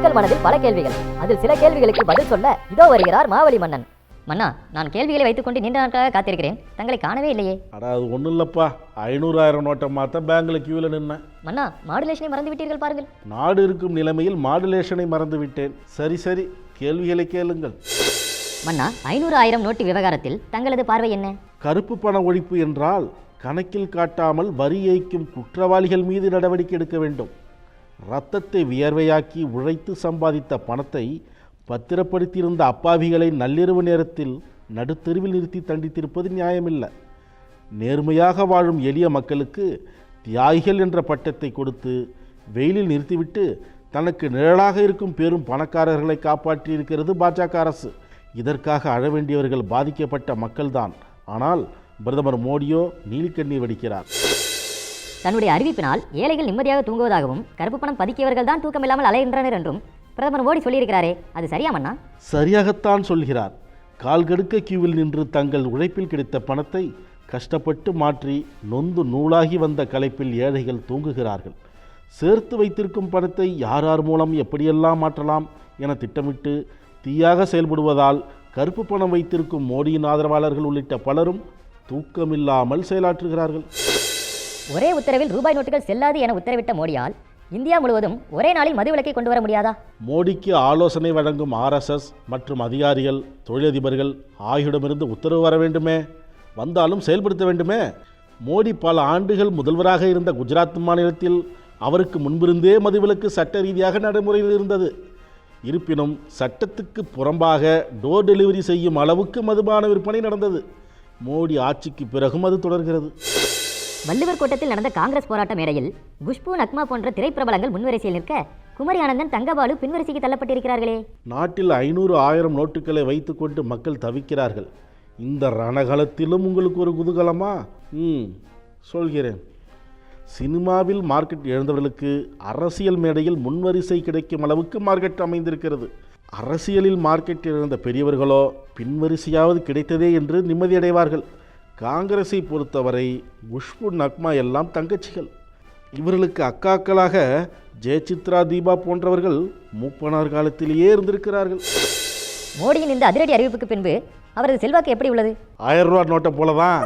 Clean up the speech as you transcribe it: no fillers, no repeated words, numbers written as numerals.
மக்கள் மனதில் பல கேள்விகள். அதில் சில கேள்விகளுக்கு பதில் சொல்ல இதோ வருகிறார் மாவலி மன்னன். மன்னா, நான் கேள்விகளை வைத்துக்கொண்டு நீண்ட நாட்களாக காத்திருக்கிறேன். தங்களை காணவே இல்லையே. அது ஒன்றும் இல்லைப்பா, 500,000 நோட்டை மாற்ற பேங்கில் கியூவில் நின்னேன். மன்னா, மாடுலேஷனை மறந்து விட்டீர்கள் பாருங்கள். நாடு இருக்கும் நிலைமையில் மாடுலேஷனை மறந்து விட்டேன். சரி, கேள்விகளை கேளுங்கள். மன்னா, 500,000 நோட்டு விவகாரத்தில் தங்களது பார்வை என்ன? கருப்பு பண ஒழிப்பு என்றால் கணக்கில் காட்டாமல் வரி ஏய்க்கும் குற்றவாளிகள் மீது நடவடிக்கை எடுக்க வேண்டும். இரத்தத்தை வியர்வையாக்கி உழைத்து சம்பாதித்த பணத்தை பத்திரப்படுத்தியிருந்த அப்பாவிகளை நள்ளிரவு நேரத்தில் நடுத்தெருவில் நிறுத்தி தண்டித்திருப்பது நியாயமில்லை. நேர்மையாக வாழும் எளிய மக்களுக்கு தியாகிகள் என்ற பட்டத்தை கொடுத்து வெயிலில் நிறுத்திவிட்டு தனக்கு நிழலாக இருக்கும் பெரும் பணக்காரர்களை காப்பாற்றியிருக்கிறது பாஜக அரசு. இதற்காக அழ வேண்டியவர்கள் பாதிக்கப்பட்ட மக்கள்தான். ஆனால் பிரதமர் மோடியோ நீலிக்கண்ணீர் வடிக்கிறார். தன்னுடைய அறிவிப்பினால் ஏழைகள் நிம்மதியாக தூங்குவதாகவும் கருப்பு பணம் பதுக்கியவர்கள் தான் தூக்கமில்லாமல் அலைகின்றனர் என்றும் பிரதமர் மோடி சொல்லியிருக்கிறாரே, அது சரியா மன்னா? சரியாகத்தான் சொல்கிறார். கால்கடுக்க கியூவில் நின்று தங்கள் உழைப்பில் கிடைத்த பணத்தை கஷ்டப்பட்டு மாற்றி நொந்து நூலாகி வந்த களைப்பில் ஏழைகள் தூங்குகிறார்கள். சேர்த்து வைத்திருக்கும் பணத்தை யார் மூலம் எப்படியெல்லாம் மாற்றலாம் என திட்டமிட்டு தீயாக செயல்படுவதால் கருப்பு பணம் வைத்திருக்கும் மோடியின் ஆதரவாளர்கள் உள்ளிட்ட பலரும் தூக்கமில்லாமல் செயலாற்றுகிறார்கள். ஒரே உத்தரவில் ரூபாய் நோட்டுகள் செல்லாது என உத்தரவிட்ட மோடியால் இந்தியா முழுவதும் ஒரே நாளில் மதுவிலக்கை கொண்டு வர முடியாதா? மோடிக்கு ஆலோசனை வழங்கும் RSS மற்றும் அதிகாரிகள், தொழிலதிபர்கள் ஆகியோரிடமிருந்து உத்தரவு வர வேண்டுமே, வந்தாலும் செயல்படுத்த வேண்டுமே. மோடி பல ஆண்டுகள் முதல்வராக இருந்த குஜராத் மாநிலத்தில் அவருக்கு முன்பிருந்தே மதுவிலக்கு சட்ட ரீதியாக நடைமுறையில் இருந்தது. இருப்பினும் சட்டத்துக்கு புறம்பாக டோர் டெலிவரி செய்யும் அளவுக்கு மதுபான விற்பனை நடந்தது. மோடி ஆட்சிக்கு பிறகும் அது தொடர்கிறது. வள்ளுவர் கோட்டத்தில் நடந்த காங்கிரஸ் போராட்ட மேடையில் குஷ்பு, நக்மா போன்ற திரைப்பிரபலங்கள் முன்வரிசையில் நிற்க குமரி ஆனந்தன், தங்கபாலு பின்வரிசைக்கு தள்ளப்பட்டிருக்கிறார்களே. நாட்டில் 500,000 நோட்டுகளை வைத்துக்கொண்டு மக்கள் தவிக்கிறார்கள். இந்த ரணகலத்திலும் உங்களுக்கு ஒரு குதூகலமா? சொல்கிறேன். சினிமாவில் மார்க்கெட் இழந்தவர்களுக்கு அரசியல் மேடையில் முன்வரிசை கிடைக்கும் அளவுக்கு மார்க்கெட் அமைந்திருக்கிறது. அரசியலில் மார்க்கெட் இழந்த பெரியவர்களோ பின்வரிசையாவது கிடைத்ததே என்று நிம்மதியடைவார்கள். காங்கிரஸை பொறுத்தவரை குஷ்பு, நக்மா எல்லாம் தங்கச்சிகள். இவர்களுக்கு அக்காக்களாக ஜெயசித்ரா, தீபா போன்றவர்கள் மூப்பனார் காலத்திலேயே இருந்திருக்கிறார்கள். மோடியின் இந்த அதிரடி அறிவிப்புக்கு பின்பு அவரது செல்வாக்கு எப்படி உள்ளது? 1000 ரூபா நோட்டை போலதான்.